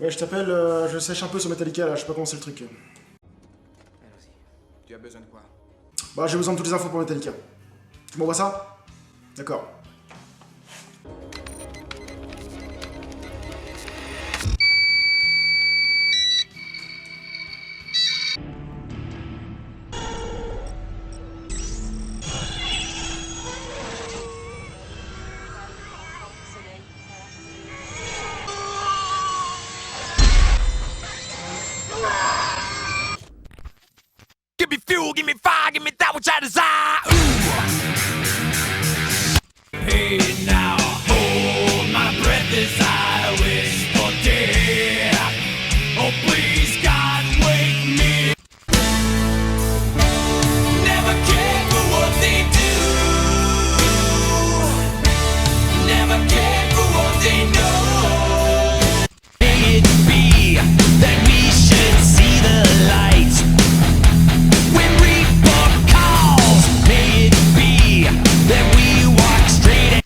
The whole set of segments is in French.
Ouais, je t'appelle, je sèche un peu sur Metallica là, je sais pas comment c'est le truc. Allons-y. Tu as besoin de quoi? Bah, j'ai besoin de toutes les infos pour Metallica. Tu m'envoies ça? D'accord. Give me fuel, give me fire, give me that which I desire. Ooh. Hey now, hold my breath as I wish for death. Oh please God, wake me. Never care for what they do. Never care for what they know. May it be that we should see the light. When Reaper calls, may it be that we walk straight ahead.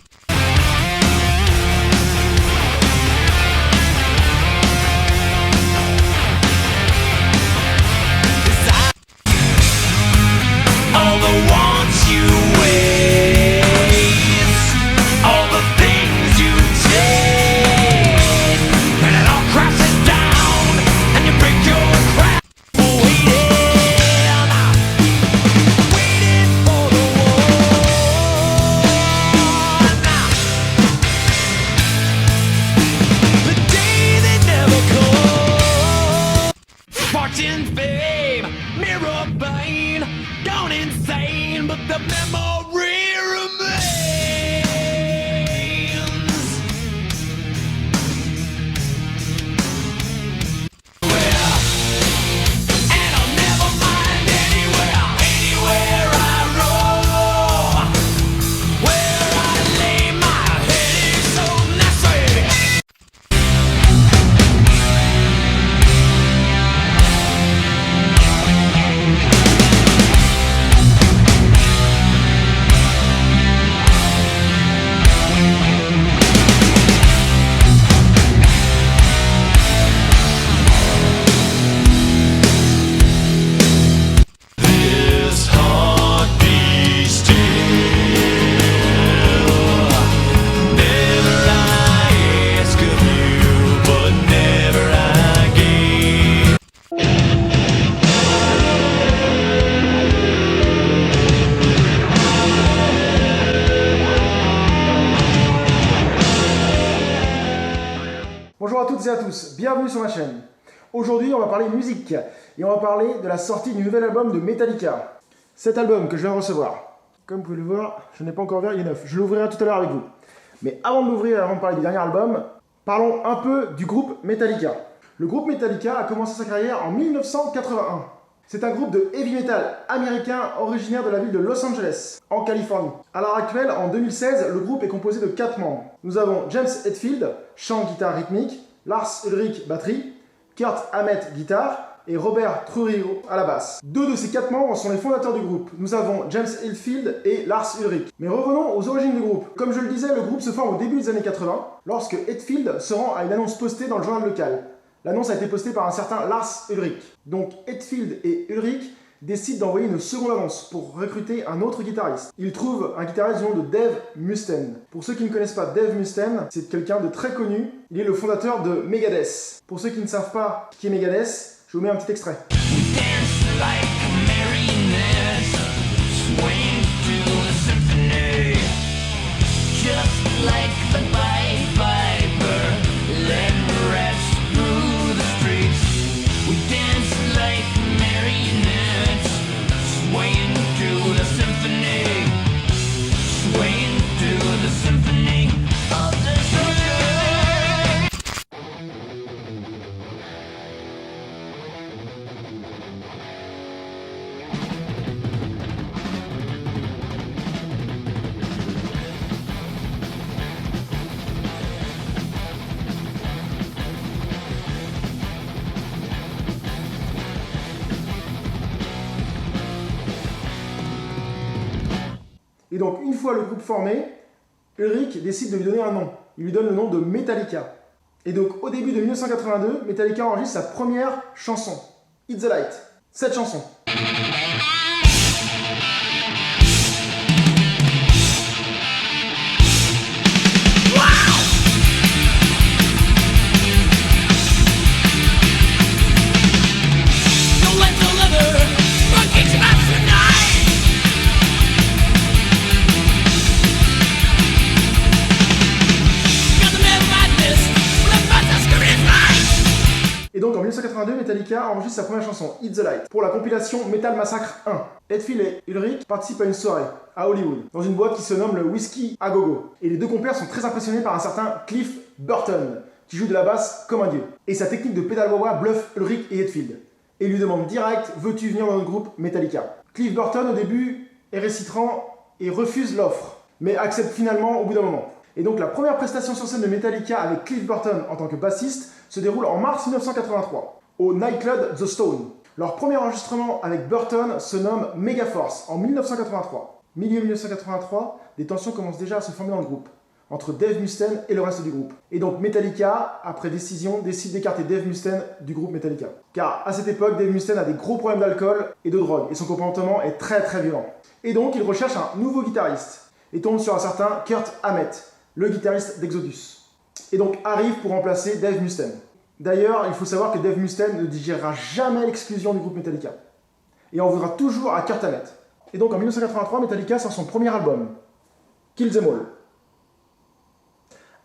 All the wants you waste, all the things you take, and it all crashes down, and you break your crap. Waiting for the one, the day that never comes. Fortune, fame, mirror bane, gone insane, but the memory remains. And I'll never mind anywhere, anywhere I roam. Where I lay my head is so nasty. This heart beats still. Never I ask of you, but never I give. Bonjour à toutes et à tous, bienvenue sur ma chaîne. Aujourd'hui, on va parler musique et on va parler de la sortie du nouvel album de Metallica. Cet album que je viens de recevoir, comme vous pouvez le voir, je n'ai pas encore ouvert, il est neuf. Je l'ouvrirai tout à l'heure avec vous. Mais avant de l'ouvrir, avant de parler du dernier album, parlons un peu du groupe Metallica. Le groupe Metallica a commencé sa carrière en 1981. C'est un groupe de heavy metal américain originaire de la ville de Los Angeles, en Californie. À l'heure actuelle, en 2016, le groupe est composé de 4 membres. Nous avons James Hetfield, chant, guitare rythmique, Lars Ulrich, batterie, Kirk Hammett, guitare, et Robert Trujillo à la basse. 2 de ces 4 membres sont les fondateurs du groupe. Nous avons James Hetfield et Lars Ulrich. Mais revenons aux origines du groupe. Comme je le disais, le groupe se forme au début des années 80, lorsque Hetfield se rend à une annonce postée dans le journal local. L'annonce a été postée par un certain Lars Ulrich. Donc Hetfield et Ulrich décident d'envoyer une seconde annonce pour recruter un autre guitariste. Ils trouvent un guitariste du nom de Dave Mustaine. Pour ceux qui ne connaissent pas Dave Mustaine, c'est quelqu'un de très connu. Il est le fondateur de Megadeth. Pour ceux qui ne savent pas qui est Megadeth, je vous mets un petit extrait. Dance like marionettes, swing to the symphony. Just like the Pied Piper, led rats through the streets. We dance like marionettes, swaying to the symphony, swaying to the symphony of the symphony. Et donc, une fois le groupe formé, Ulrich décide de lui donner un nom. Il lui donne le nom de Metallica. Et donc au début de 1982, Metallica enregistre sa première chanson, Hit the Light. Cette chanson. Et donc en 1982, Metallica enregistre sa première chanson, Hit the Light, pour la compilation Metal Massacre 1. Hetfield et Ulrich participent à une soirée à Hollywood, dans une boîte qui se nomme le Whiskey a Go-Go. Et les deux compères sont très impressionnés par un certain Cliff Burton, qui joue de la basse comme un dieu. Et sa technique de pédale wah-wah bluffe Ulrich et Hetfield. Et lui demande direct, veux-tu venir dans notre groupe Metallica? Cliff Burton au début est récitrant et refuse l'offre, mais accepte finalement au bout d'un moment. Et donc la première prestation sur scène de Metallica avec Cliff Burton en tant que bassiste se déroule en mars 1983, au nightclub The Stone. Leur premier enregistrement avec Burton se nomme Megaforce en 1983. Milieu 1983, des tensions commencent déjà à se former dans le groupe, entre Dave Mustaine et le reste du groupe. Et donc Metallica, après décision, décide d'écarter Dave Mustaine du groupe Metallica. Car à cette époque, Dave Mustaine a des gros problèmes d'alcool et de drogue, et son comportement est très violent. Et donc il recherche un nouveau guitariste, et tombe sur un certain Kirk Hammett, le guitariste d'Exodus. Et donc arrive pour remplacer Dave Mustaine. D'ailleurs, il faut savoir que Dave Mustaine ne digérera jamais l'exclusion du groupe Metallica. Et en voudra toujours à Kirk Hammett. Et donc en 1983, Metallica sort son premier album, Kill Them All.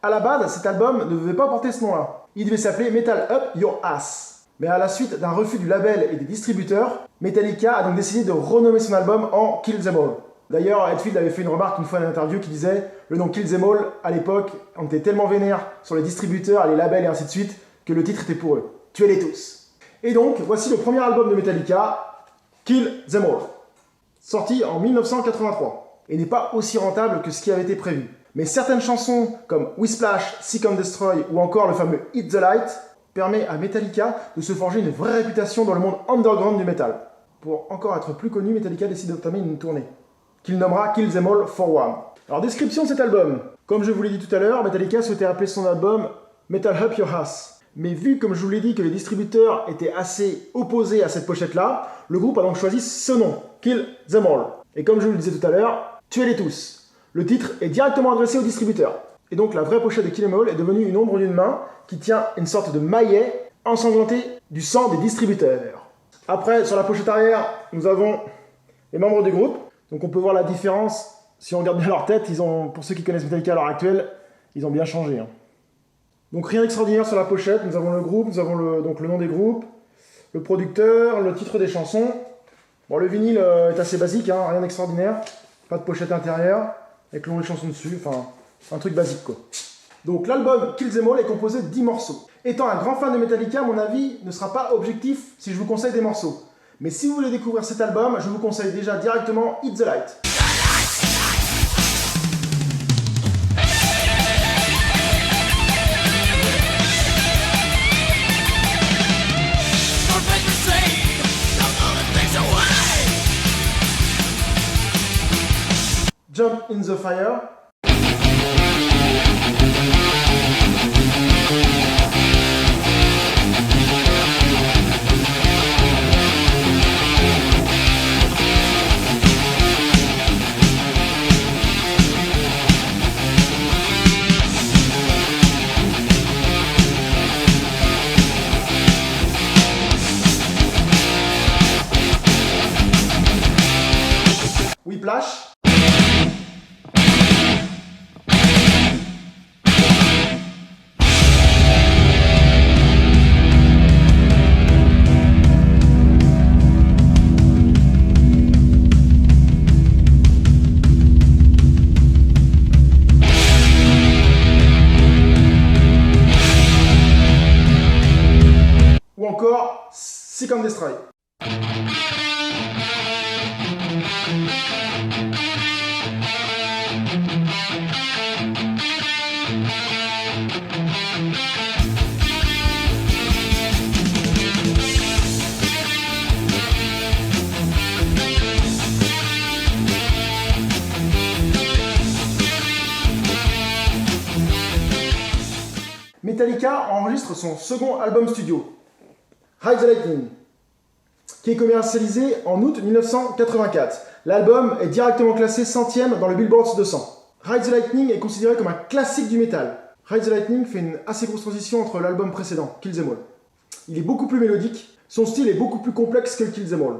À la base, cet album ne devait pas porter ce nom-là. Il devait s'appeler Metal Up Your Ass. Mais à la suite d'un refus du label et des distributeurs, Metallica a donc décidé de renommer son album en Kill Them All. D'ailleurs, Hetfield avait fait une remarque une fois dans une interview qui disait « Le nom Kill Them All, à l'époque, on était tellement vénère sur les distributeurs, les labels et ainsi de suite, que le titre était pour eux. Tuez-les tous ». Et donc, voici le premier album de Metallica, Kill Them All, sorti en 1983, et n'est pas aussi rentable que ce qui avait été prévu. Mais certaines chansons, comme We Splash, Seek and Destroy, ou encore le fameux Hit the Light, permet à Metallica de se forger une vraie réputation dans le monde underground du metal. Pour encore être plus connu, Metallica décide d'entamer une tournée, qu'il nommera Kill Them All for One. Alors, description de cet album. Comme je vous l'ai dit tout à l'heure, Metallica souhaitait appeler son album Metal Up Your Ass. Mais vu, comme je vous l'ai dit, que les distributeurs étaient assez opposés à cette pochette-là, le groupe a donc choisi ce nom, Kill Them All. Et comme je vous le disais tout à l'heure, tuez-les tous. Le titre est directement adressé aux distributeurs. Et donc la vraie pochette de Kill Them All est devenue une ombre d'une main qui tient une sorte de maillet ensanglanté du sang des distributeurs. Après, sur la pochette arrière, nous avons les membres du groupe. Donc on peut voir la différence, si on regarde bien leur tête, pour ceux qui connaissent Metallica à l'heure actuelle, ils ont bien changé. Donc rien d'extraordinaire sur la pochette, nous avons le groupe, nous avons donc le nom des groupes, le producteur, le titre des chansons. Bon, le vinyle est assez basique, rien d'extraordinaire, pas de pochette intérieure, avec le nom des chansons dessus, enfin un truc basique quoi. Donc l'album Kill Them All est composé de 10 morceaux. Étant un grand fan de Metallica, mon avis ne sera pas objectif si je vous conseille des morceaux. Mais si vous voulez découvrir cet album, je vous conseille déjà directement Hit the Light. Jump in the Fire. Whiplash. Ou encore Seek and Destroy. Metallica Metallica enregistre son second album studio, Ride the Lightning, qui est commercialisé en août 1984. L'album est directement classé 100e dans le Billboard 200. Ride the Lightning est considéré comme un classique du métal. Ride the Lightning fait une assez grosse transition entre l'album précédent, Kill Them All. Il est beaucoup plus mélodique, son style est beaucoup plus complexe que le Kill Them All.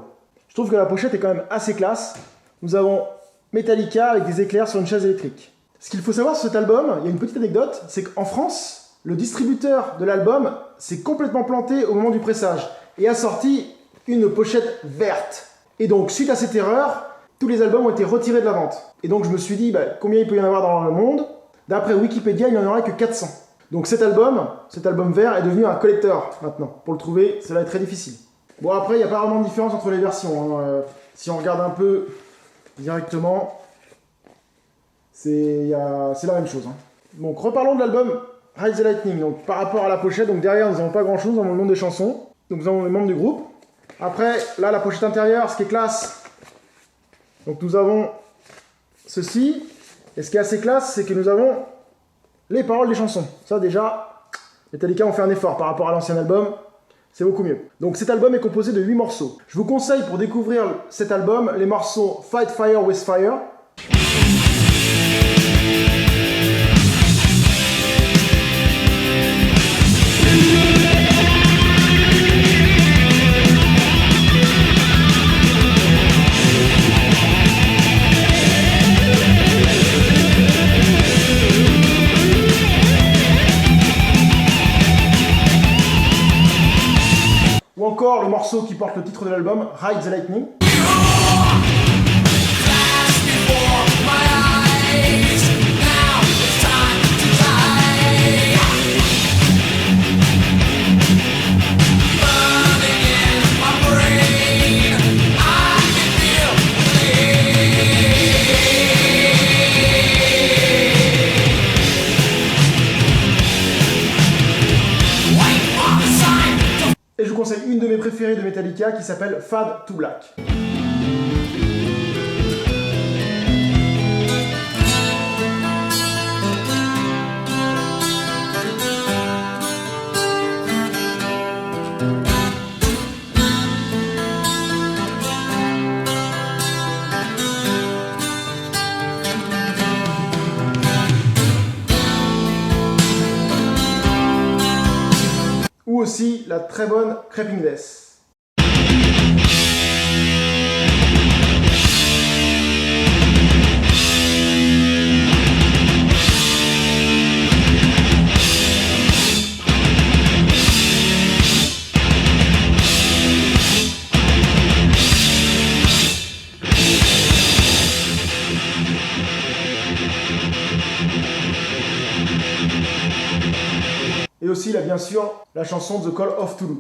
Je trouve que la pochette est quand même assez classe. Nous avons Metallica avec des éclairs sur une chaise électrique. Ce qu'il faut savoir sur cet album, il y a une petite anecdote, c'est qu'en France, le distributeur de l'album s'est complètement planté au moment du pressage et a sorti une pochette verte. Et donc, suite à cette erreur, tous les albums ont été retirés de la vente. Et donc je me suis dit, combien il peut y en avoir dans le monde? D'après Wikipédia, il n'y en aurait que 400. Donc cet album vert est devenu un collector maintenant. Pour le trouver, ça va être très difficile. Bon, après, il n'y a pas vraiment de différence entre les versions. Si on regarde un peu directement, c'est la même chose. Donc reparlons de l'album Ride the Lightning. Donc par rapport à la pochette, donc derrière nous n'avons pas grand chose, nous avons le nom des chansons. Donc nous avons les membres du groupe. Après, là, la pochette intérieure, ce qui est classe. Donc nous avons ceci. Et ce qui est assez classe, c'est que nous avons les paroles des chansons. Ça déjà, Metallica ont fait un effort par rapport à l'ancien album. C'est beaucoup mieux. Donc cet album est composé de 8 morceaux. Je vous conseille pour découvrir cet album les morceaux Fight Fire with Fire. Ou encore le morceau qui porte le titre de l'album, Ride the Lightning. Et je vous conseille une de mes préférées de Metallica qui s'appelle Fade to Black. Ou aussi la très bonne Creeping Death. Et aussi, là, bien sûr, la chanson The Call of Toulouse.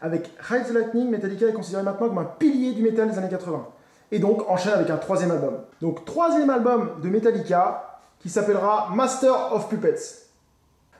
Avec Ride the Lightning, Metallica est considéré maintenant comme un pilier du métal des années 80. Et donc enchaîne avec un troisième album. Donc troisième album de Metallica qui s'appellera Master of Puppets.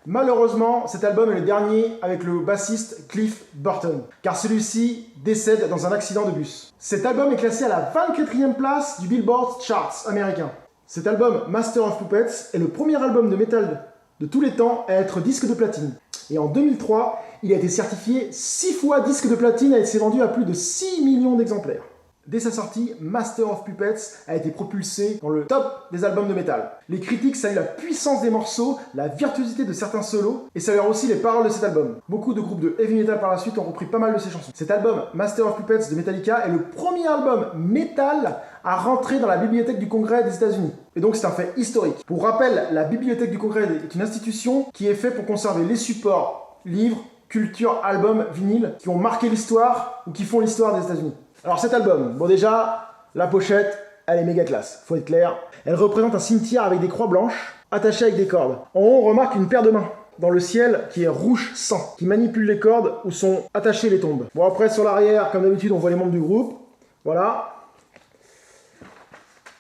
Malheureusement, cet album est le dernier avec le bassiste Cliff Burton, car celui-ci décède dans un accident de bus. Cet album est classé à la 24e place du Billboard Charts américain. Cet album, Master of Puppets, est le premier album de métal de tous les temps à être disque de platine. Et en 2003, il a été certifié 6 fois disque de platine et s'est vendu à plus de 6 millions d'exemplaires. Dès sa sortie, Master of Puppets a été propulsé dans le top des albums de métal. Les critiques saluent la puissance des morceaux, la virtuosité de certains solos, et saluent aussi les paroles de cet album. Beaucoup de groupes de heavy metal par la suite ont repris pas mal de ses chansons. Cet album, Master of Puppets de Metallica, est le premier album métal à rentrer dans la bibliothèque du Congrès des États-Unis. Et donc c'est un fait historique. Pour rappel, la bibliothèque du Congrès est une institution qui est faite pour conserver les supports, livres, culture, albums, vinyles, qui ont marqué l'histoire ou qui font l'histoire des États-Unis. Alors cet album, bon déjà, la pochette, elle est méga classe, faut être clair. Elle représente un cimetière avec des croix blanches attachées avec des cordes. En haut, on remarque une paire de mains. dans le ciel qui est rouge sang, qui manipule les cordes où sont attachées les tombes. Bon, après sur l'arrière, comme d'habitude, on voit les membres du groupe. Voilà.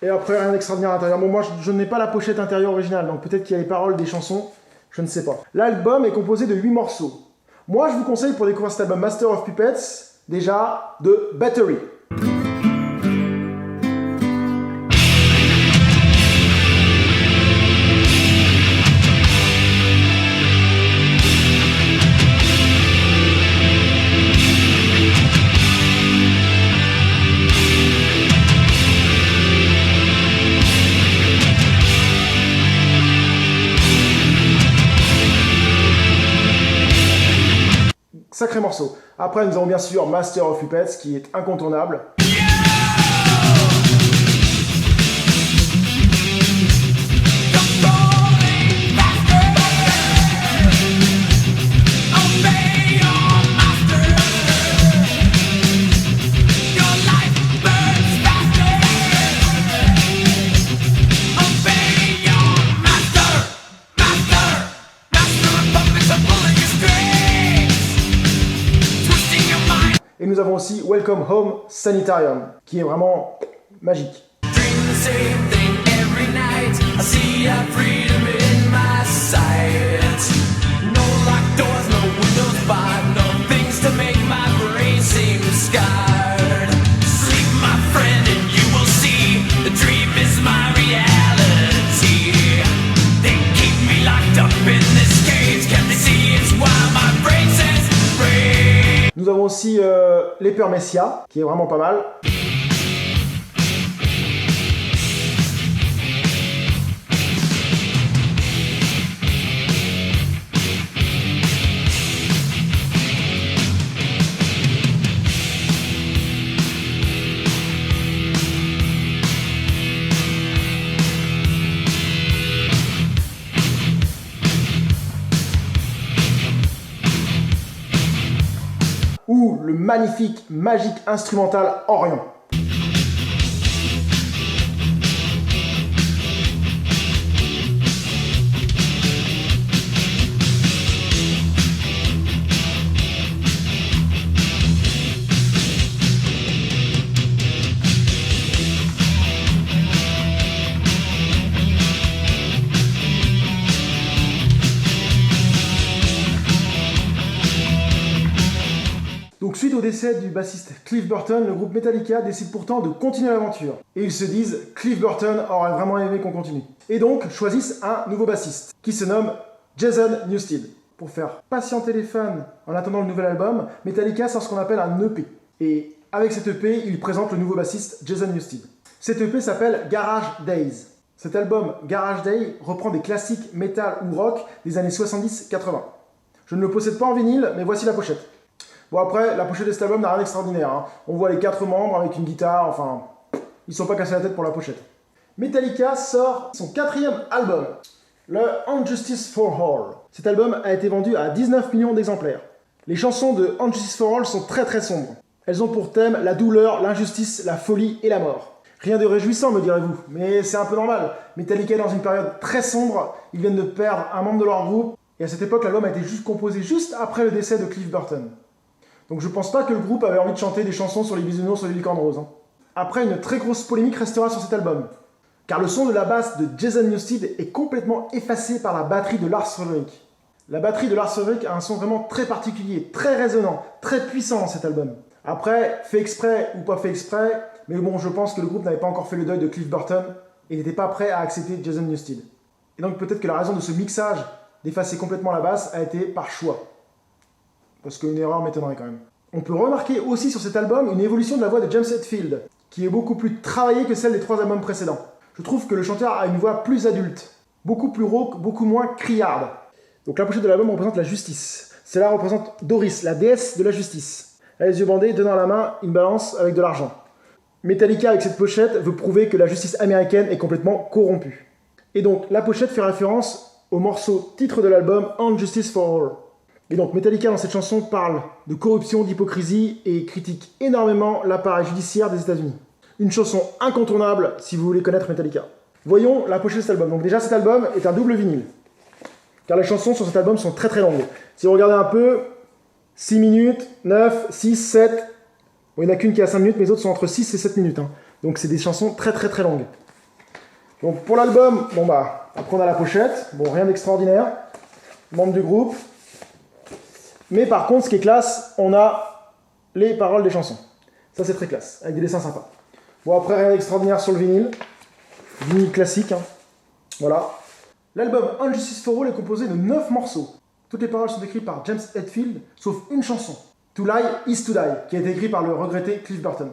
Et après, rien d'extraordinaire à l'intérieur. Bon, moi, je n'ai pas la pochette intérieure originale, donc peut-être qu'il y a les paroles des chansons, je ne sais pas. L'album est composé de 8 morceaux. Moi, je vous conseille pour découvrir cet album Master of Puppets, déjà, de Battery. Sacré morceau. Après, nous avons bien sûr Master of Puppets, qui est incontournable. Et nous avons aussi Welcome Home Sanitarium, qui est vraiment magique. Nous avons aussi l'Eper Messia, qui est vraiment pas mal. Ou le magnifique, magique instrumental Orion. Donc suite au décès du bassiste Cliff Burton, le groupe Metallica décide pourtant de continuer l'aventure. Et ils se disent, Cliff Burton aurait vraiment aimé qu'on continue. Et donc choisissent un nouveau bassiste, qui se nomme Jason Newsted. Pour faire patienter les fans en attendant le nouvel album, Metallica sort ce qu'on appelle un EP. Et avec cet EP, ils présentent le nouveau bassiste Jason Newsted. Cet EP s'appelle Garage Days. Cet album Garage Day reprend des classiques metal ou rock des années 70-80. Je ne le possède pas en vinyle, mais voici la pochette. Bon après, la pochette de cet album n'a rien d'extraordinaire. Hein. On voit les 4 membres avec une guitare, enfin... Ils sont pas cassés la tête pour la pochette. Metallica sort son 4e album, le Unjustice for All. Cet album a été vendu à 19 millions d'exemplaires. Les chansons de Unjustice for All sont très très sombres. Elles ont pour thème la douleur, l'injustice, la folie et la mort. Rien de réjouissant, me direz-vous, mais c'est un peu normal. Metallica est dans une période très sombre, ils viennent de perdre un membre de leur groupe, et à cette époque, l'album a été composé juste après le décès de Cliff Burton. Donc je pense pas que le groupe avait envie de chanter des chansons sur les bisounours sur les licornes roses. Hein. Après, une très grosse polémique restera sur cet album. Car le son de la basse de Jason Newsted est complètement effacé par la batterie de Lars Ulrich. La batterie de Lars Ulrich a un son vraiment très particulier, très résonnant, très puissant dans cet album. Après, fait exprès ou pas fait exprès, mais bon, je pense que le groupe n'avait pas encore fait le deuil de Cliff Burton et n'était pas prêt à accepter Jason Newsted. Et donc peut-être que la raison de ce mixage, d'effacer complètement la basse, a été par choix. Parce qu'une erreur m'étonnerait quand même. On peut remarquer aussi sur cet album une évolution de la voix de James Hetfield, qui est beaucoup plus travaillée que celle des 3 albums précédents. Je trouve que le chanteur a une voix plus adulte, beaucoup plus rauque, beaucoup moins criarde. Donc la pochette de l'album représente la justice. Celle-là représente Doris, la déesse de la justice. Elle a les yeux bandés, tenant à la main une balance avec de l'argent. Metallica, avec cette pochette, veut prouver que la justice américaine est complètement corrompue. Et donc la pochette fait référence au morceau titre de l'album Unjustice for All. Et donc Metallica dans cette chanson parle de corruption, d'hypocrisie et critique énormément l'appareil judiciaire des États-Unis. Une chanson incontournable si vous voulez connaître Metallica. Voyons la pochette de cet album. Donc déjà cet album est un double vinyle. car les chansons sur cet album sont très très longues. Si vous regardez un peu, 6 minutes, 9, 6, 7, bon, il n'y en a qu'une qui est à 5 minutes, mais les autres sont entre 6 et 7 minutes. Hein. Donc c'est des chansons très très très longues. Donc pour l'album, bon bah, après on a la pochette, bon rien d'extraordinaire, membre du groupe. Mais par contre, ce qui est classe, on a les paroles des chansons. Ça c'est très classe, avec des dessins sympas. Bon après rien d'extraordinaire sur le vinyle classique, hein. Voilà. L'album Unjustice for All est composé de 9 morceaux. Toutes les paroles sont écrites par James Hetfield, sauf une chanson, To Lie Is To Die, qui a été écrite par le regretté Cliff Burton.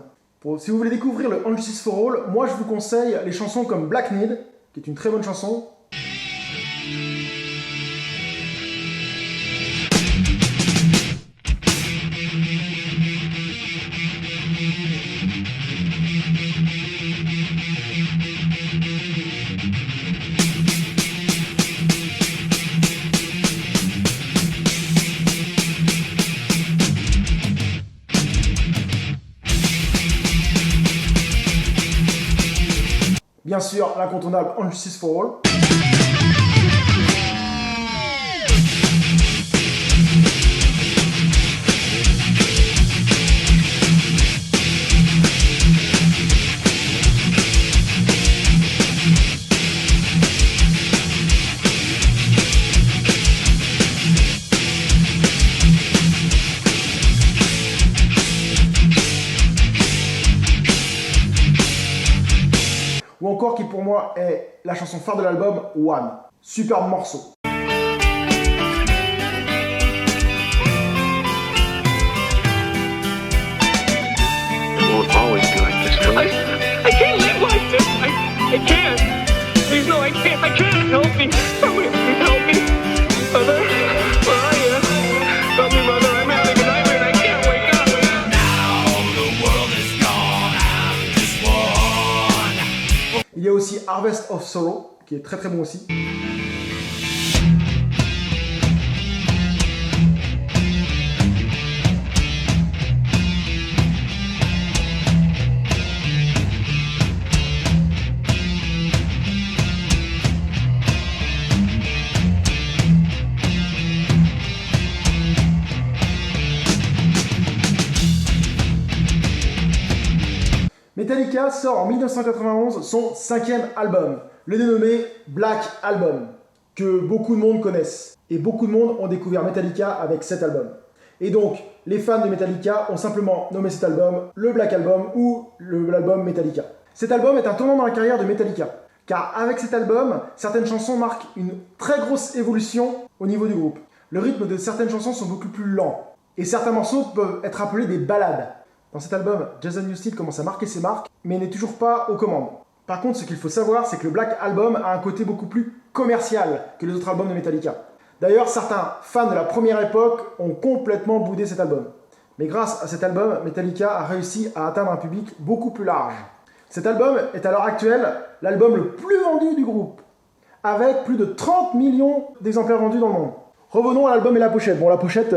Si vous voulez découvrir le Unjustice for All, moi je vous conseille les chansons comme Black Need, qui est une très bonne chanson. Bien sûr, l'incontournable Unjustice for All. Ou encore qui pour moi est la chanson phare de l'album, One. Superbe morceau. It won't always be like this, will it? I can't live like this. I can't. Please, no, I can't. I can't. Help me. Somebody help me. Mother, where are you? Help me, Mother. I'm having a nightmare and I can't wake up. Now the world is gone, I'm just one. Il y a aussi Harvest of Sorrow, qui est très très bon aussi. Metallica sort en 1991 son 5e album, le dénommé Black Album, que beaucoup de monde connaissent. Et beaucoup de monde ont découvert Metallica avec cet album. Et donc, les fans de Metallica ont simplement nommé cet album le Black Album ou l'album Metallica. Cet album est un tournant dans la carrière de Metallica, car avec cet album, certaines chansons marquent une très grosse évolution au niveau du groupe. Le rythme de certaines chansons sont beaucoup plus lents, et certains morceaux peuvent être appelés des ballades. Dans cet album, Jason Newsted commence à marquer ses marques, mais n'est toujours pas aux commandes. Par contre, ce qu'il faut savoir, c'est que le Black Album a un côté beaucoup plus commercial que les autres albums de Metallica. D'ailleurs, certains fans de la première époque ont complètement boudé cet album. Mais grâce à cet album, Metallica a réussi à atteindre un public beaucoup plus large. Cet album est à l'heure actuelle l'album le plus vendu du groupe, avec plus de 30 millions d'exemplaires vendus dans le monde. Revenons à l'album et la pochette. Bon, la pochette,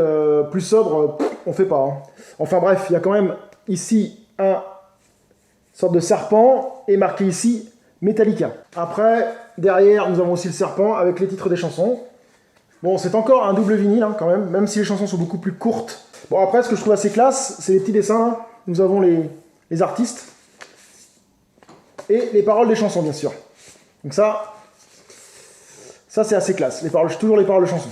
plus sobre, on fait pas. Hein. Enfin bref, il y a quand même ici un sorte de serpent et marqué ici Metallica. Après, derrière, nous avons aussi le serpent avec les titres des chansons. Bon, c'est encore un double vinyle hein, quand même si les chansons sont beaucoup plus courtes. Bon, après, ce que je trouve assez classe, c'est les petits dessins. Là. Nous avons les artistes et les paroles des chansons, bien sûr. Donc ça c'est assez classe. Toujours les paroles de chansons.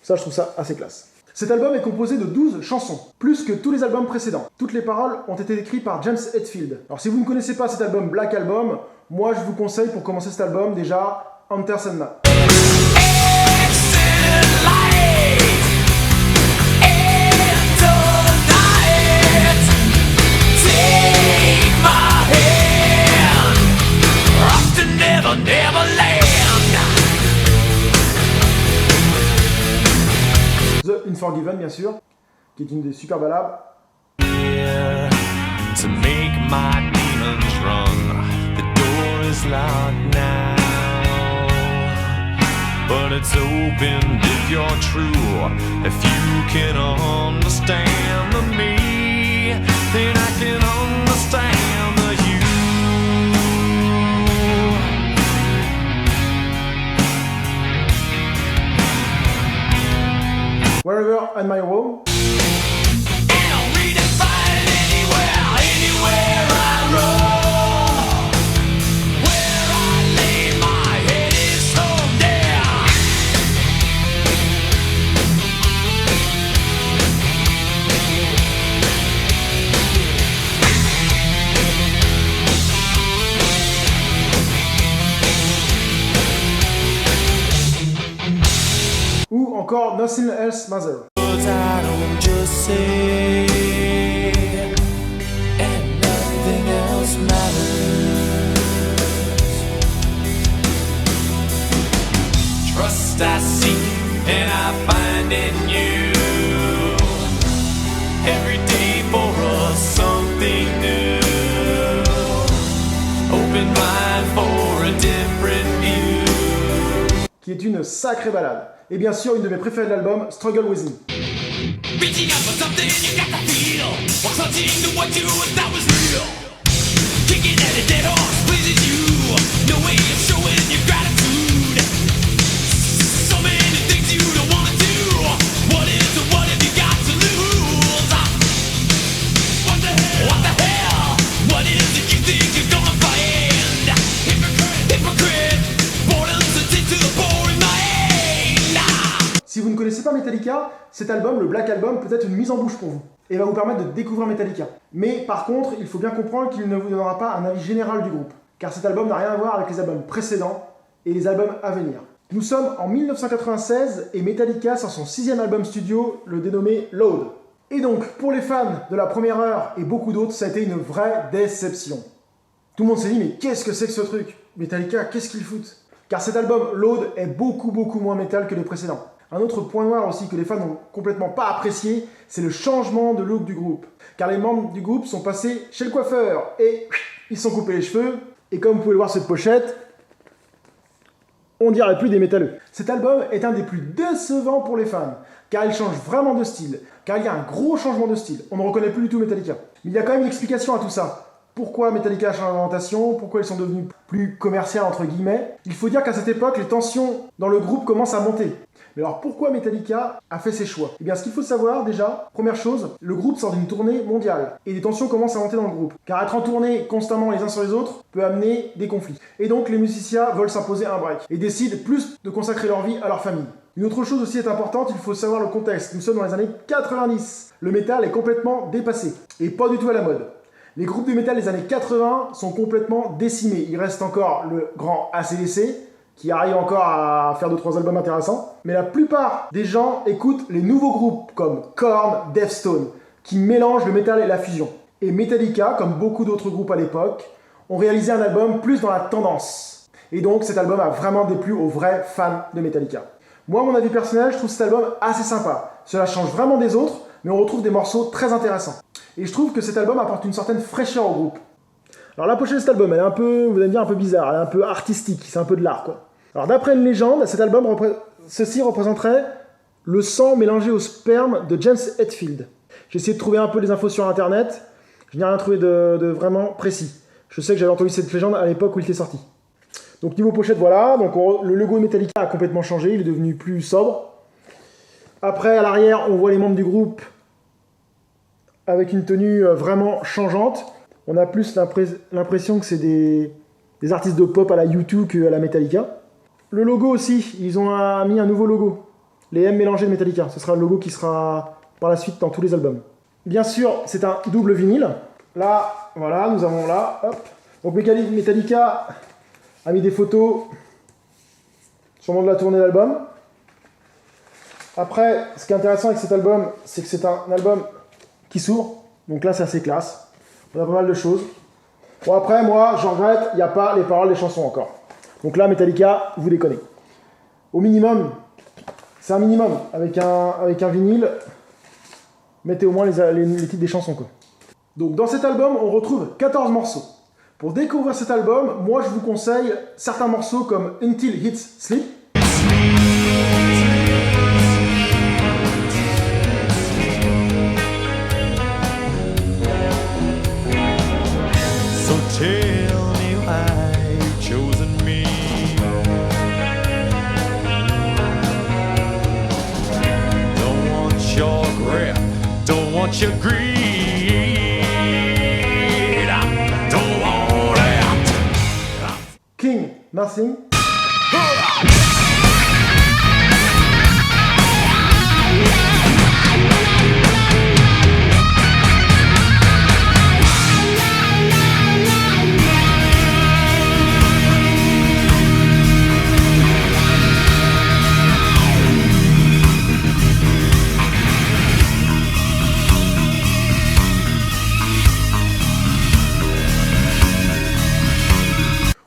Ça, je trouve ça assez classe. Cet album est composé de 12 chansons, plus que tous les albums précédents. Toutes les paroles ont été écrites par James Hetfield. Alors si vous ne connaissez pas cet album Black Album, moi je vous conseille pour commencer cet album déjà Enter Sandman. The Unforgiven, bien sûr, qui est une des super ballades. To make my demons run, the door is locked now, but it's open if you're true. If you can understand the me, then I can understand the you. and My Home. And I'll redefine anywhere I roam. Where I lay my head is home there. Ou encore Nothing Else Matters. I don't just say, and nothing else matters. Trust I seek, and I find in you. Every day for us something new. Open mind for a different view. Qui est une sacrée balade. Et bien sûr, une de mes préférées de l'album, Struggle With Me. Reaching out for something you got to feel. Or clutching to what you thought was real. Kicking at a dead horse pleases you. No way of showing your gratitude. So many things you don't want to do. What is or what have you got to lose? What the hell? What the hell? What is it you think you're gonna find? Hypocrite, hypocrite. Boredom's a to the bore in my hand. Si vous ne connaissez pas Metallica, cet album, le Black Album, peut être une mise en bouche pour vous et va vous permettre de découvrir Metallica. Mais par contre, il faut bien comprendre qu'il ne vous donnera pas un avis général du groupe, car cet album n'a rien à voir avec les albums précédents et les albums à venir. Nous sommes en 1996 et Metallica sort son 6e album studio, le dénommé Load. Et donc, pour les fans de la première heure et beaucoup d'autres, ça a été une vraie déception. Tout le monde s'est dit, mais qu'est-ce que c'est que ce truc? Metallica, qu'est-ce qu'ils foutent? Car cet album Load est beaucoup moins métal que les précédents. Un autre point noir aussi que les fans n'ont complètement pas apprécié, c'est le changement de look du groupe. Car les membres du groupe sont passés chez le coiffeur et ils se sont coupés les cheveux. Et comme vous pouvez le voir sur cette pochette, on dirait plus des métalleux. Cet album est un des plus décevants pour les fans, car il change vraiment de style. Car il y a un gros changement de style. On ne reconnaît plus du tout Metallica. Mais il y a quand même une explication à tout ça. Pourquoi Metallica a changé d'orientation? Pourquoi ils sont devenus plus commerciaux entre guillemets? Il faut dire qu'à cette époque, les tensions dans le groupe commencent à monter. Mais alors pourquoi Metallica a fait ses choix? Eh bien ce qu'il faut savoir déjà, première chose, le groupe sort d'une tournée mondiale et des tensions commencent à monter dans le groupe. Car être en tournée constamment les uns sur les autres peut amener des conflits. Et donc les musiciens veulent s'imposer un break et décident plus de consacrer leur vie à leur famille. Une autre chose aussi est importante, il faut savoir le contexte. Nous sommes dans les années 90. Le métal est complètement dépassé et pas du tout à la mode. Les groupes de métal des années 80 sont complètement décimés. Il reste encore le grand AC/DC, qui arrive encore à faire 2-3 albums intéressants. Mais la plupart des gens écoutent les nouveaux groupes comme Korn, Deftones, qui mélangent le métal et la fusion. Et Metallica, comme beaucoup d'autres groupes à l'époque, ont réalisé un album plus dans la tendance. Et donc cet album a vraiment déplu aux vrais fans de Metallica. Moi, à mon avis personnel, je trouve cet album assez sympa. Cela change vraiment des autres, mais on retrouve des morceaux très intéressants. Et je trouve que cet album apporte une certaine fraîcheur au groupe. Alors la pochette de cet album, elle est un peu, vous allez me dire, un peu bizarre, elle est un peu artistique, c'est un peu de l'art quoi. Alors d'après une légende, cet album ceci représenterait le sang mélangé au sperme de James Hetfield. J'ai essayé de trouver un peu les infos sur internet, je n'ai rien trouvé de vraiment précis. Je sais que j'avais entendu cette légende à l'époque où il était sorti. Donc niveau pochette, voilà, donc le logo Metallica a complètement changé, il est devenu plus sobre. Après, à l'arrière, on voit les membres du groupe avec une tenue vraiment changeante. On a plus l'impression que c'est des artistes de pop à la U2 qu'à la Metallica. Le logo aussi, ils ont mis un nouveau logo. Les M mélangés de Metallica. Ce sera le logo qui sera par la suite dans tous les albums. Bien sûr, c'est un double vinyle. Là, voilà, nous avons là, hop. Donc Metallica a mis des photos sûrement de la tournée d'album. Après, ce qui est intéressant avec cet album, c'est que c'est un album qui s'ouvre. Donc là, c'est assez classe. On a pas mal de choses. Bon, après, moi, j'en regrette, il n'y a pas les paroles des chansons encore. Donc là, Metallica, vous déconnez. Au minimum, c'est un minimum. Avec un vinyle, mettez au moins les titres des chansons, quoi. Donc dans cet album, on retrouve 14 morceaux. Pour découvrir cet album, moi, je vous conseille certains morceaux comme Until It's Sleep. Tell me why you've chosen me. Don't want your want your greed. Don't want it. King, Nothing.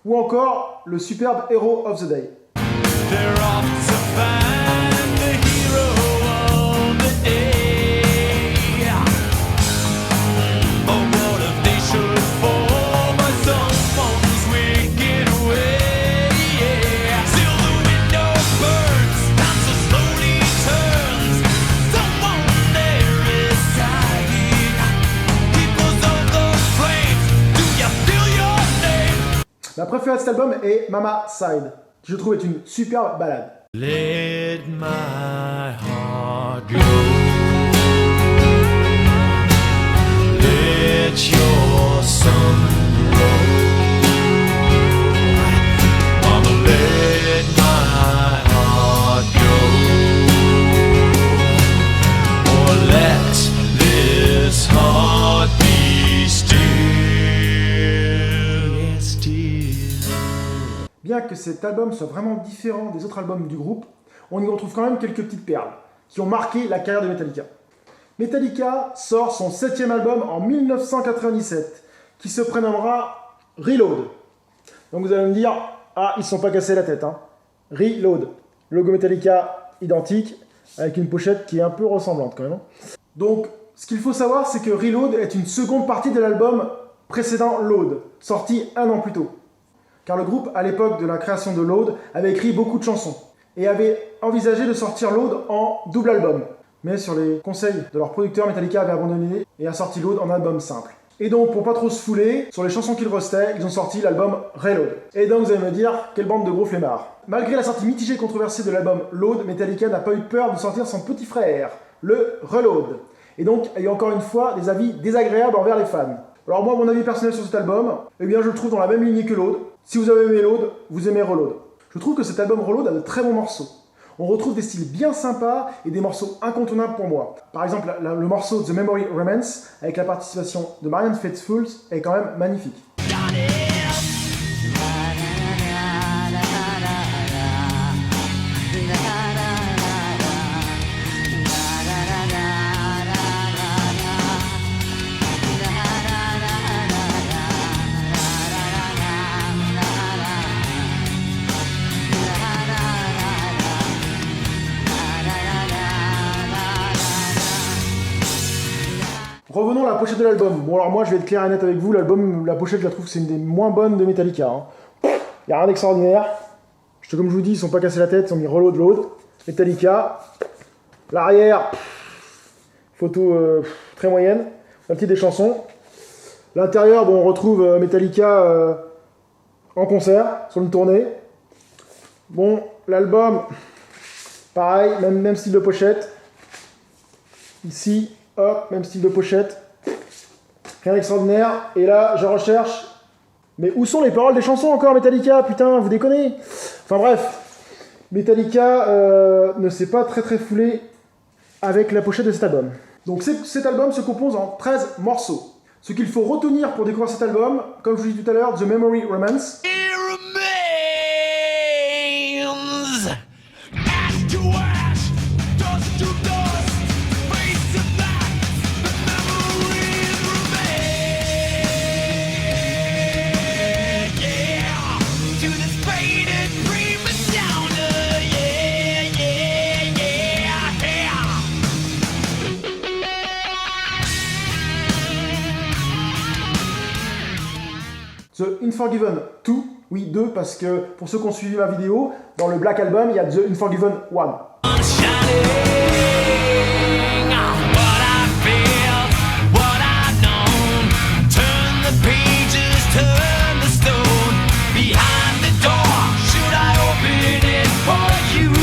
Ou encore le superbe Hero of the Day. They're off to find the hero of the day. But what if they should fall by someone's wicked way? Till the window burns, time so slowly turns. Someone there is sighing. Keepers of the flames, do you feel your name? Ma préférée de cet album est Mama Side, qui je trouve est une superbe balade. Let my heart go. Let your sun glow. Mama, let my heart go. Or let this heart be still. Yes, still. Bien que cet album soit vraiment différent des autres albums du groupe, on y retrouve quand même quelques petites perles qui ont marqué la carrière de Metallica. Metallica sort son 7e album en 1997, qui se prénommera Reload. Donc vous allez me dire, ah, ils ne se sont pas cassés la tête, hein. Reload. Logo Metallica identique, avec une pochette qui est un peu ressemblante quand même. Donc, ce qu'il faut savoir, c'est que Reload est une seconde partie de l'album précédent Load, sorti un an plus tôt. Car le groupe, à l'époque de la création de Load, avait écrit beaucoup de chansons et avait envisagé de sortir Load en double album. Mais sur les conseils de leur producteur, Metallica avait abandonné et a sorti Load en album simple. Et donc, pour pas trop se fouler, sur les chansons qu'il restait, ils ont sorti l'album Reload. Et donc, vous allez me dire, quelle bande de gros flemmards. Malgré la sortie mitigée et controversée de l'album Load, Metallica n'a pas eu peur de sortir son petit frère, le Reload. Et donc, il y a encore une fois des avis désagréables envers les fans. Alors moi, mon avis personnel sur cet album, eh bien je le trouve dans la même lignée que Load. Si vous avez aimé Load, vous aimez Reload. Je trouve que cet album Reload a de très bons morceaux. On retrouve des styles bien sympas et des morceaux incontournables pour moi. Par exemple, le morceau The Memory Remains, avec la participation de Marianne Faithfull, est quand même magnifique. Revenons à la pochette de l'album. Bon alors moi je vais être clair et net avec vous, l'album, la pochette je la trouve que c'est une des moins bonnes de Metallica. Hein. Y a rien d'extraordinaire. Comme je vous dis, ils sont pas cassés la tête, ils ont mis Reload, Metallica. L'arrière, photo très moyenne, un petit des chansons. L'intérieur, bon on retrouve Metallica en concert, sur une tournée. Bon, l'album, pareil, même style de pochette. Ici, hop, même style de pochette. Rien d'extraordinaire. Et là, je recherche. Mais où sont les paroles des chansons encore, Metallica? Putain, vous déconnez. Enfin bref, Metallica ne s'est pas très foulé avec la pochette de cet album. Donc cet album se compose en 13 morceaux. Ce qu'il faut retenir pour découvrir cet album, comme je vous dis tout à l'heure, The Memory Remains. It remains ash to ash, dust to dust, face to black. The memories remain. Yeah, to this faded prima donna. Yeah, yeah, yeah, yeah. The Unforgiven 2, oui 2 parce que pour ceux qui ont suivi ma vidéo, dans le Black Album, il y a The Unforgiven 1. Shining, what I feel, what I know. Turn the pages, turn the stone. Behind the door, should I open it for you?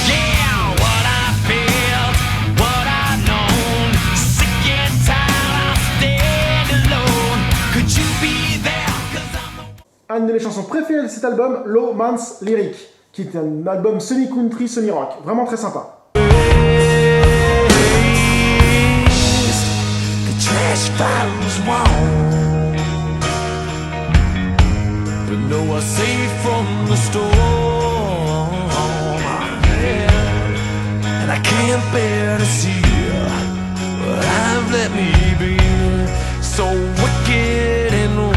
Yeah, what I feel, une de mes chansons préférées de cet album, Low Man's Lyric, qui est un album semi-country, semi-rock. Vraiment très sympa. Trash bottles warm, but no one safe from the storm. And I can't bear to see what I've let me be, so wicked and warm.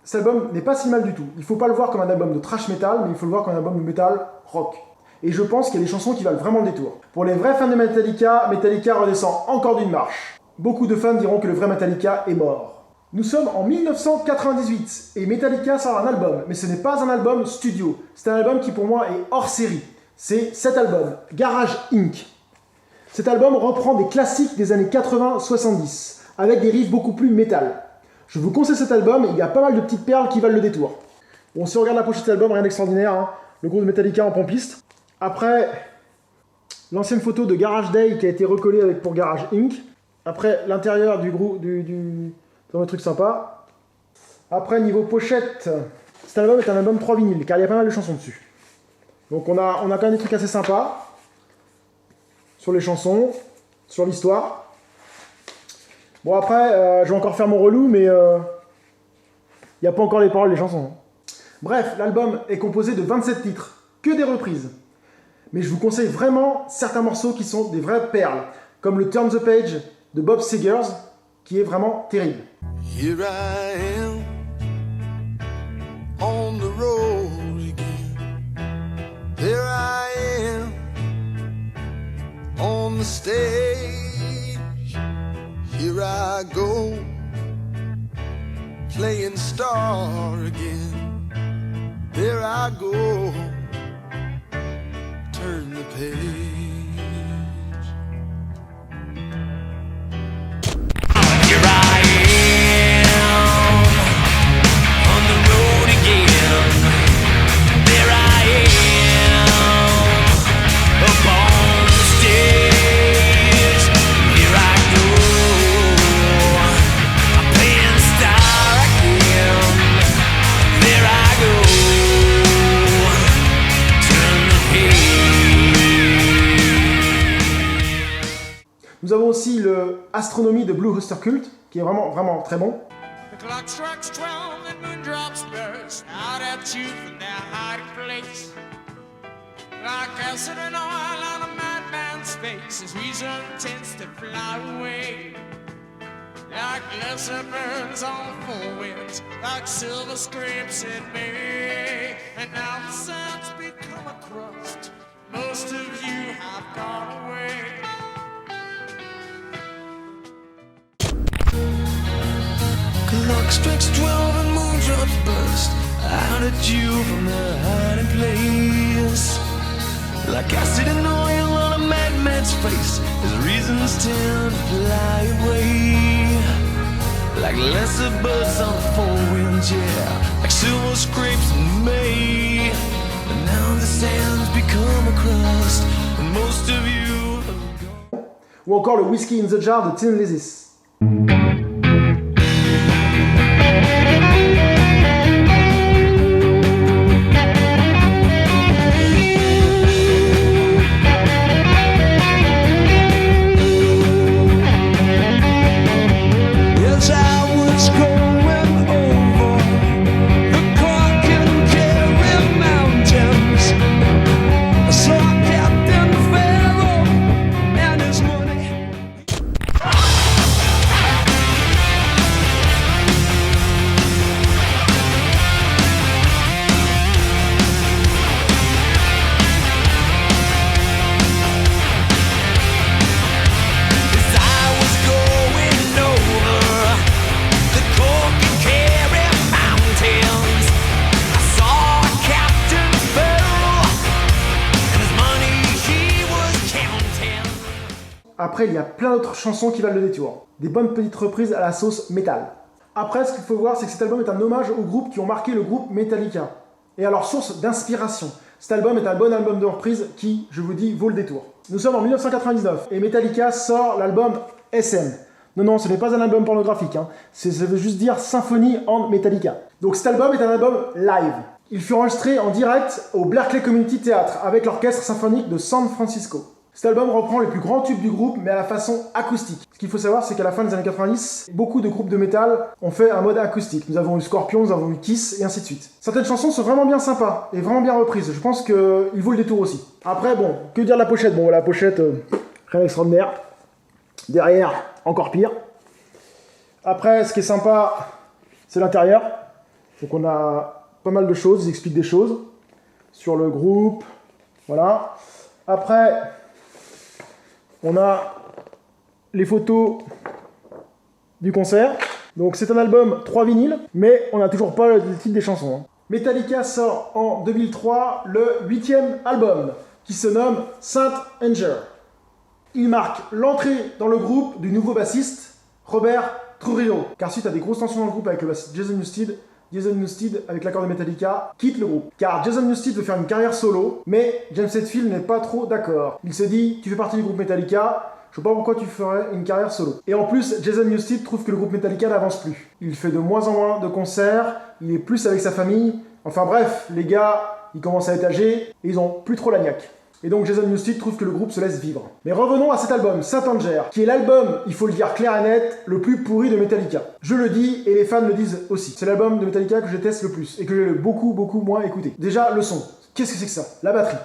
Cet album n'est pas si mal du tout. Il faut pas le voir comme un album de thrash metal, mais il faut le voir comme un album de metal rock. Et je pense qu'il y a des chansons qui valent vraiment le détour. Pour les vrais fans de Metallica, Metallica redescend encore d'une marche. Beaucoup de fans diront que le vrai Metallica est mort. Nous sommes en 1998 et Metallica sort un album, mais ce n'est pas un album studio. C'est un album qui pour moi est hors série. C'est cet album, Garage Inc. Cet album reprend des classiques des années 80-70, avec des riffs beaucoup plus métal. Je vous conseille cet album, il y a pas mal de petites perles qui valent le détour. Bon, si on regarde la pochette de cet album, rien d'extraordinaire, hein. Le groupe de Metallica en pompiste. Après, l'ancienne photo de Garage Day qui a été recollée avec pour Garage Inc. Après, l'intérieur du groupe, dans un truc sympa. Après, niveau pochette, cet album est un album 3 vinyles, car il y a pas mal de chansons dessus. Donc on a quand même des trucs assez sympas. Sur les chansons, sur l'histoire. Bon après, je vais encore faire mon relou, mais il n'y a pas encore les paroles des chansons. Bref, l'album est composé de 27 titres, que des reprises. Mais je vous conseille vraiment certains morceaux qui sont des vraies perles, comme le Turn the Page de Bob Seger, qui est vraiment terrible. Here I am on the road again. There I am on the stage. Here I go playing star again. There I go, turn the page. Here I am on the road again. There I am up on the stage. Here I go, I'm playing star again. There I go, turn the page. Nous avons aussi le Astronomy de Blue Oyster Cult, qui est vraiment très bon. The clock strikes 12 and moondrops burst out at you from their hiding place. Like acid and oil on a madman's face as reason tends to fly away. Like lesser birds on the four winds, like silver scrapes in May. And now the sands become a crust, most of you have gone away. Clock strikes 12 and moondrops burst out at you from their hiding place. Like acid and oil on a madman's face as reasons tend to fly away. Like lesser birds on the four winds, yeah, like silver scrapes in May. And now the sands become a crust and most of you have gone. Ou encore le Whiskey in the Jar de Tin Lizzy. As I was going over the Cork and Kerry mountains, I saw Captain Pharaoh and his money. As I was going over the Cork and Kerry mountains, I saw Captain Pharaoh and his money he was counting. Après, il y a plein d'autres chansons qui valent le détour. Des bonnes petites reprises à la sauce métal. Après, ce qu'il faut voir, c'est que cet album est un hommage aux groupes qui ont marqué le groupe Metallica. Et à leur source d'inspiration. Cet album est un bon album de reprise qui, je vous dis, vaut le détour. Nous sommes en 1999 et Metallica sort l'album SM. Non, ce n'est pas un album pornographique, hein. Ça veut juste dire Symphony and Metallica. Donc cet album est un album live. Il fut enregistré en direct au Berkeley Community Theatre avec l'orchestre symphonique de San Francisco. Cet album reprend les plus grands tubes du groupe, mais à la façon acoustique. Ce qu'il faut savoir, c'est qu'à la fin des années 90, beaucoup de groupes de métal ont fait un mode acoustique. Nous avons eu Scorpions, nous avons eu Kiss, et ainsi de suite. Certaines chansons sont vraiment bien sympas, et vraiment bien reprises. Je pense qu'il vaut le détour aussi. Après, bon, que dire de la pochette? Bon, la pochette, rien d'extraordinaire. Derrière, encore pire. Après, ce qui est sympa, c'est l'intérieur. Donc on a pas mal de choses, ils expliquent des choses sur le groupe. Voilà. Après, on a les photos du concert. Donc c'est un album 3 vinyles, mais on n'a toujours pas le titre des chansons. Hein. Metallica sort en 2003 le 8e album, qui se nomme Saint Anger. Il marque l'entrée dans le groupe du nouveau bassiste, Robert Trujillo. Car suite à des grosses tensions dans le groupe avec le bassiste Jason Newsted, avec l'accord de Metallica, quitte le groupe. Car Jason Newsted veut faire une carrière solo, mais James Hetfield n'est pas trop d'accord. Il se dit, tu fais partie du groupe Metallica, je vois pas pourquoi tu ferais une carrière solo. Et en plus, Jason Newsted trouve que le groupe Metallica n'avance plus. Il fait de moins en moins de concerts, il est plus avec sa famille. Enfin bref, les gars, ils commencent à être âgés, et ils ont plus trop la niaque. Et donc Jason Newsted trouve que le groupe se laisse vivre. Mais revenons à cet album, Saint Anger, qui est l'album, il faut le dire clair et net, le plus pourri de Metallica. Je le dis, et les fans le disent aussi. C'est l'album de Metallica que je déteste le plus, et que j'ai beaucoup moins écouté. Déjà, le son. Qu'est-ce que c'est que ça? La batterie.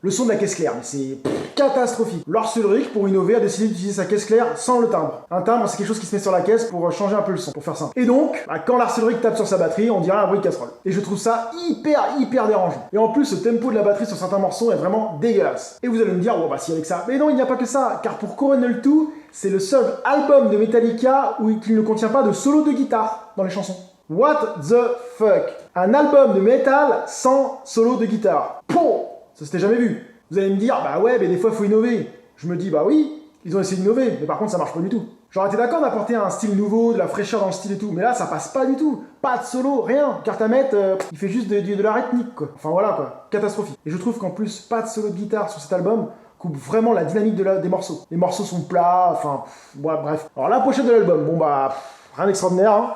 Le son de la caisse claire, mais c'est catastrophique. Lars Ulrich, pour innover, a décidé d'utiliser sa caisse claire sans le timbre. Un timbre, c'est quelque chose qui se met sur la caisse pour changer un peu le son, pour faire simple. Et donc, quand Lars Ulrich tape sur sa batterie, on dirait un bruit de casserole. Et je trouve ça hyper dérangeant. Et en plus, le tempo de la batterie sur certains morceaux est vraiment dégueulasse. Et vous allez me dire, bon bah si avec ça. Mais non, il n'y a pas que ça, car pour Coronel 2, c'est le seul album de Metallica où il ne contient pas de solo de guitare dans les chansons. What the fuck? Un album de métal sans solo de guitare. Pouh! Ça s'était jamais vu. Vous allez me dire, bah ouais, mais des fois il faut innover. Je me dis, bah oui, ils ont essayé d'innover, mais par contre ça marche pas du tout. J'aurais été d'accord d'apporter un style nouveau, de la fraîcheur dans le style et tout, mais là ça passe pas du tout. Pas de solo, rien. Cartamet, il fait juste de la rythmique, quoi. Enfin voilà, quoi. Catastrophique. Et je trouve qu'en plus, pas de solo de guitare sur cet album coupe vraiment la dynamique des morceaux. Les morceaux sont plats, enfin, ouais, bref. Alors la pochette de l'album, bon bah, rien d'extraordinaire, hein.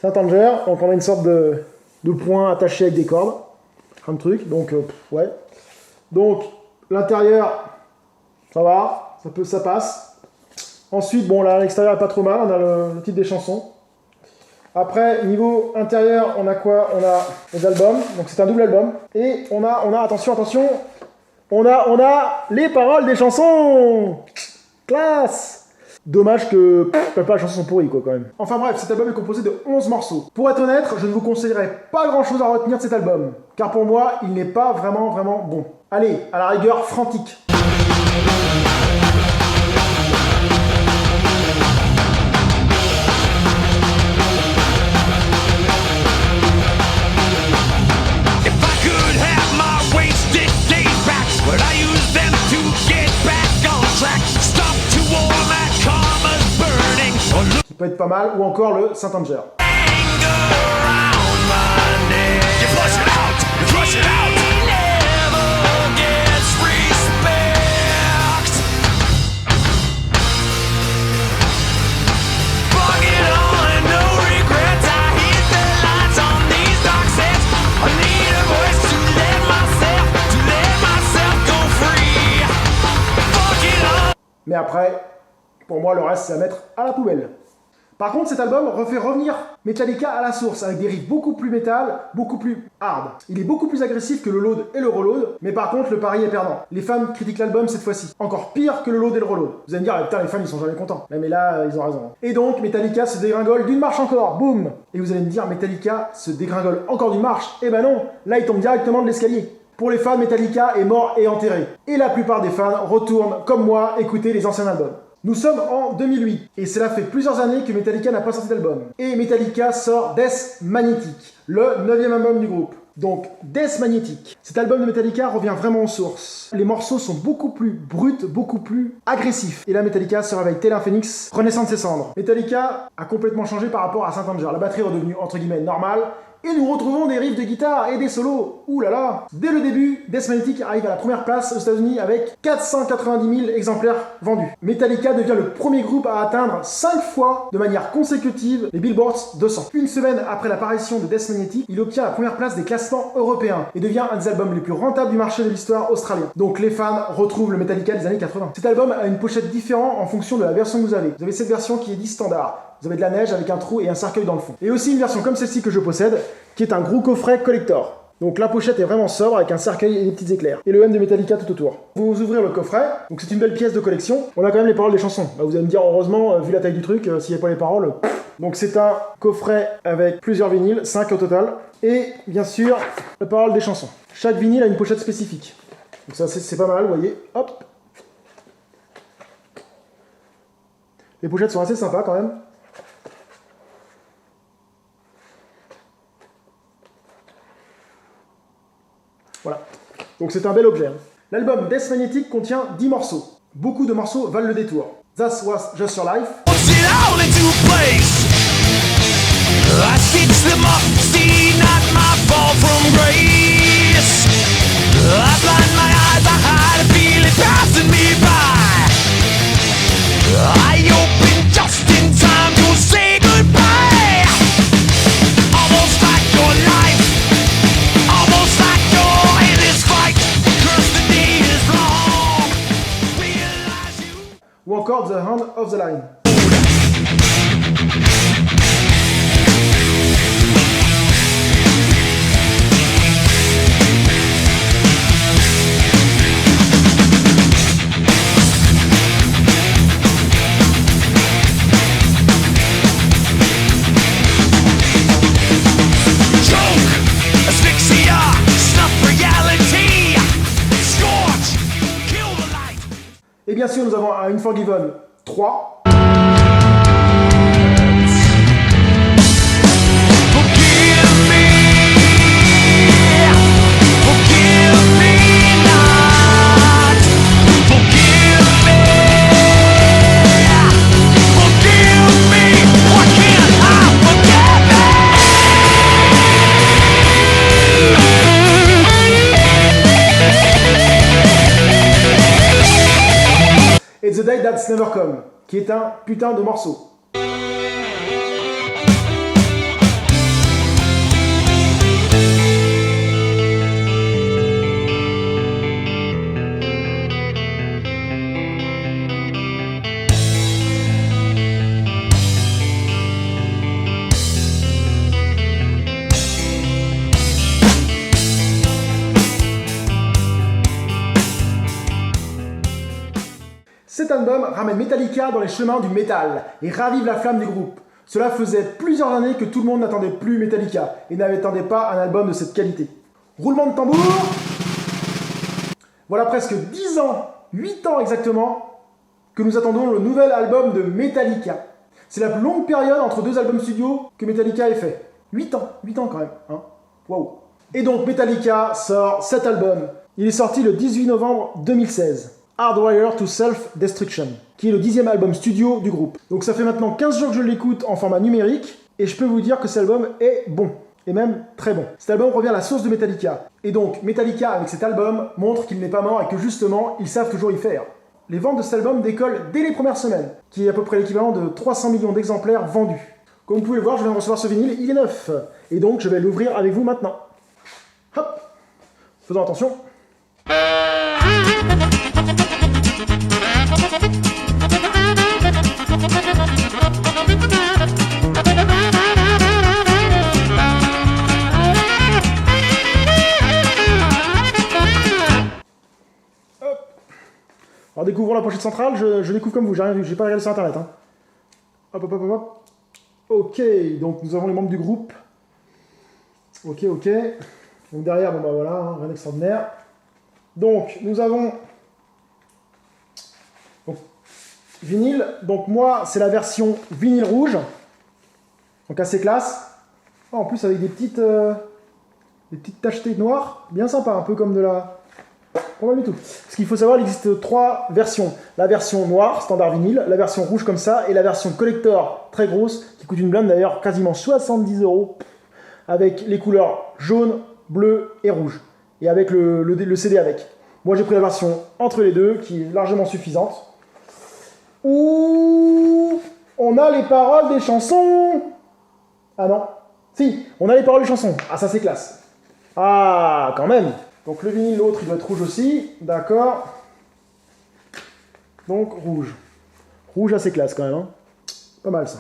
Saint Anger, donc on a une sorte de point attaché avec des cordes. Un truc, donc ouais. Donc l'intérieur, ça va, ça passe. Ensuite, bon là l'extérieur est pas trop mal, on a le titre des chansons. Après, niveau intérieur, on a quoi? On a les albums, donc c'est un double album. Et on a attention, on a les paroles des chansons. Classe! Dommage que la plupart des chansons sont pourries, quoi, quand même. Enfin bref, cet album est composé de 11 morceaux. Pour être honnête, je ne vous conseillerais pas grand chose à retenir de cet album, car pour moi, il n'est pas vraiment bon. Allez, à la rigueur, Frantic. If I could have my wasted days back, would I use them to get back on track? Stop to warm that karma's burning. Or look Qui peut être pas mal, ou encore le Saint Anger. around my neck. You flush it out, you flush it out. He never gets respect. Bring it on, no regrets. I hit the lights on these dark sets. I need a voice to let myself go free. Fuck it all. Mais après, pour moi, le reste, c'est à mettre à la poubelle. Par contre, cet album refait revenir Metallica à la source, avec des riffs beaucoup plus métal, beaucoup plus hard. Il est beaucoup plus agressif que le load et le reload, mais par contre, le pari est perdant. Les fans critiquent l'album cette fois-ci. Encore pire que le load et le reload. Vous allez me dire, putain, les fans, ils sont jamais contents. Mais là, ils ont raison. Et donc, Metallica se dégringole d'une marche encore, boum. Et vous allez me dire, Metallica se dégringole encore d'une marche. Eh ben non, là, il tombe directement de l'escalier. Pour les fans, Metallica est mort et enterré. Et la plupart des fans retournent, comme moi, écouter les anciens albums. Nous sommes en 2008, et cela fait plusieurs années que Metallica n'a pas sorti d'album. Et Metallica sort Death Magnetic, le 9e album du groupe. Donc, Death Magnetic. Cet album de Metallica revient vraiment aux sources. Les morceaux sont beaucoup plus bruts, beaucoup plus agressifs. Et là, Metallica se réveille tel un phénix, renaissant de ses cendres. Metallica a complètement changé par rapport à Saint Anger. La batterie est redevenue, entre guillemets, normale, Et nous retrouvons des riffs de guitare et des solos. Ouh là là. Dès le début, Death Magnetic arrive à la première place aux États-Unis avec 490 000 exemplaires vendus. Metallica devient le premier groupe à atteindre 5 fois de manière consécutive les Billboard 200. Une semaine après l'apparition de Death Magnetic, il obtient la première place des classements européens et devient un des albums les plus rentables du marché de l'histoire australien. Donc les fans retrouvent le Metallica des années 80. Cet album a une pochette différente en fonction de la version que vous avez. Vous avez cette version qui est dite standard. Vous avez de la neige avec un trou et un cercueil dans le fond. Et aussi une version comme celle-ci que je possède, qui est un gros coffret collector. Donc la pochette est vraiment sobre avec un cercueil et des petits éclairs. Et le M de Metallica tout autour. Vous ouvrez le coffret, donc c'est une belle pièce de collection. On a quand même les paroles des chansons. Bah, vous allez me dire, heureusement, vu la taille du truc, s'il n'y a pas les paroles... Donc c'est un coffret avec plusieurs vinyles, 5 au total. Et bien sûr, les paroles des chansons. Chaque vinyle a une pochette spécifique. Donc ça c'est pas mal, vous voyez. Hop. Les pochettes sont assez sympas quand même. Voilà, donc c'est un bel objet. L'album Death Magnetic contient 10 morceaux. Beaucoup de morceaux valent le détour. That Was Just Your Life. Puts it all into place. I stitch them up, see not my fall from grace. I blind my eyes, I hide a feeling passing me by. I open just in time to say goodbye. Almost like your life, almost like you're in this fight. 'Cause the day is long. Realize you. Ou encore The Hand of the Line. Et bien sûr, nous avons un Unforgiven 3. Et The Day That's Never Come, qui est un putain de morceau. Cet album ramène Metallica dans les chemins du métal et ravive la flamme du groupe. Cela faisait plusieurs années que tout le monde n'attendait plus Metallica et n'attendait pas un album de cette qualité. Roulement de tambour. Voilà presque 10 ans, 8 ans exactement, que nous attendons le nouvel album de Metallica. C'est la plus longue période entre deux albums studio que Metallica ait fait. 8 ans quand même, hein. Waouh. Et donc Metallica sort cet album. Il est sorti le 18 novembre 2016. Hardwire to Self-Destruction, qui est le 10e album studio du groupe. Donc ça fait maintenant 15 jours que je l'écoute en format numérique, et je peux vous dire que cet album est bon, et même très bon. Cet album revient à la source de Metallica, et donc Metallica avec cet album montre qu'il n'est pas mort et que justement, ils savent toujours y faire. Les ventes de cet album décollent dès les premières semaines, qui est à peu près l'équivalent de 300 millions d'exemplaires vendus. Comme vous pouvez le voir, je viens de recevoir ce vinyle, il est neuf, et donc je vais l'ouvrir avec vous maintenant. Hop, faisons attention. Alors découvrons la pochette centrale, je découvre comme vous, j'ai rien vu, j'ai pas regardé sur internet. Hein. Hop, hop, hop, hop. Ok, donc nous avons les membres du groupe. Ok. Donc derrière, bon bah voilà, hein, rien d'extraordinaire. Donc nous avons vinyle, donc moi c'est la version vinyle rouge, donc assez classe. Oh, en plus avec des petites tachetés noires, bien sympa, un peu comme de la... Pas mal du tout. Ce qu'il faut savoir, il existe 3 versions. La version noire, standard vinyle, la version rouge comme ça, et la version collector, très grosse, qui coûte une blinde d'ailleurs, quasiment 70 €. avec les couleurs jaune, bleu et rouge. Et avec le CD avec. Moi j'ai pris la version entre les deux, qui est largement suffisante. Ouh, on a les paroles des chansons. Ah non, si, on a les paroles des chansons. Ah ça c'est classe. Ah, quand même. Donc le vinyle, l'autre, il doit être rouge aussi. D'accord. Donc rouge. Rouge assez classe quand même. Hein. Pas mal ça.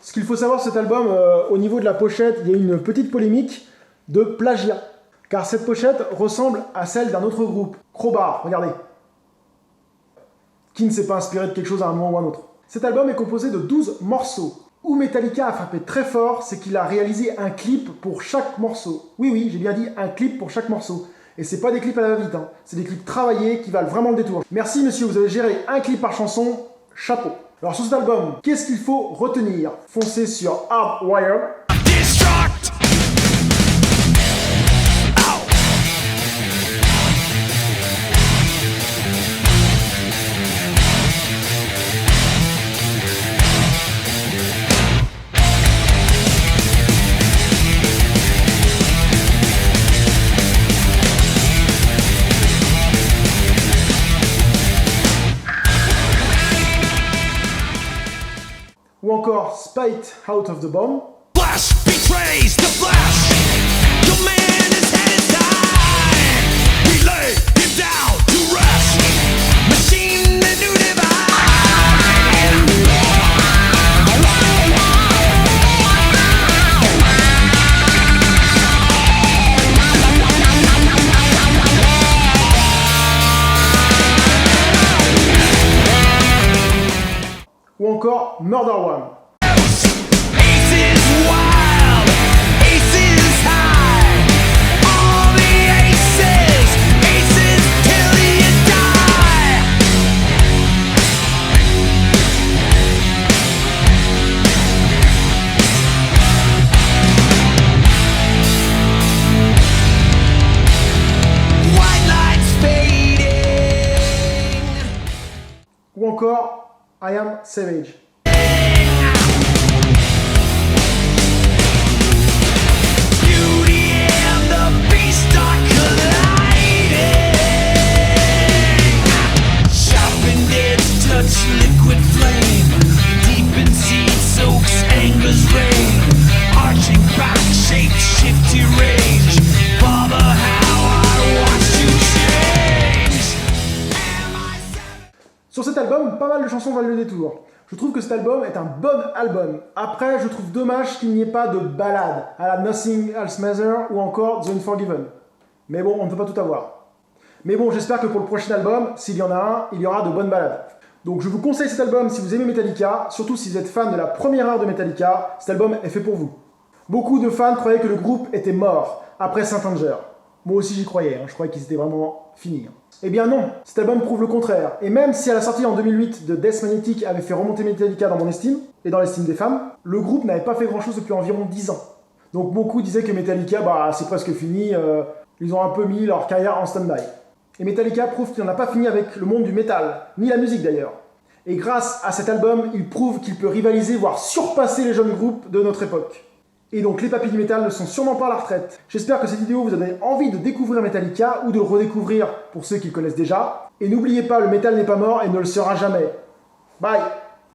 Ce qu'il faut savoir sur cet album, au niveau de la pochette, il y a une petite polémique de plagiat. Car cette pochette ressemble à celle d'un autre groupe, Crowbar, regardez. Qui ne s'est pas inspiré de quelque chose à un moment ou à un autre. Cet album est composé de 12 morceaux. Où Metallica a frappé très fort, c'est qu'il a réalisé un clip pour chaque morceau. Oui, j'ai bien dit un clip pour chaque morceau. Et c'est pas des clips à la va-vite, hein. C'est des clips travaillés qui valent vraiment le détour. Merci monsieur, vous avez géré un clip par chanson, chapeau. Alors sur cet album, qu'est-ce qu'il faut retenir? Foncez sur Hardwired. Destruct. Ow. Ou encore Spite Out of the Bomb. Flesh betrays the flesh. Your man is headed high. We lay him down to rest. Machine the new divine. Ou encore Murder One. Aces wild, aces high. All the aces, aces till you die. White lights fading. Ou encore I Am Savage. Beauty and the beast are colliding. Sharpened edge touch liquid flame. Deep in seed soaks anger's rain. Arching back shape shifty range. Father, how I watch you change. Am I Sur cet album, pas mal de chansons valent le détour. Je trouve que cet album est un bon album. Après, je trouve dommage qu'il n'y ait pas de ballade à la Nothing Else Matters ou encore The Unforgiven. Mais bon, on ne peut pas tout avoir. Mais bon, j'espère que pour le prochain album, s'il y en a un, il y aura de bonnes ballades. Donc je vous conseille cet album si vous aimez Metallica, surtout si vous êtes fan de la première heure de Metallica, cet album est fait pour vous. Beaucoup de fans croyaient que le groupe était mort après Saint Anger. Moi aussi j'y croyais, je croyais qu'ils étaient vraiment finis. Eh bien non, cet album prouve le contraire. Et même si à la sortie en 2008 de Death Magnetic avait fait remonter Metallica dans mon estime, et dans l'estime des fans, le groupe n'avait pas fait grand chose depuis environ 10 ans. Donc beaucoup disaient que Metallica, c'est presque fini, ils ont un peu mis leur carrière en stand-by. Et Metallica prouve qu'il n'en a pas fini avec le monde du métal, ni la musique d'ailleurs. Et grâce à cet album, il prouve qu'il peut rivaliser, voire surpasser les jeunes groupes de notre époque. Et donc les papis du métal ne sont sûrement pas à la retraite. J'espère que cette vidéo vous a donné envie de découvrir Metallica ou de le redécouvrir pour ceux qui le connaissent déjà. Et n'oubliez pas, le métal n'est pas mort et ne le sera jamais. Bye!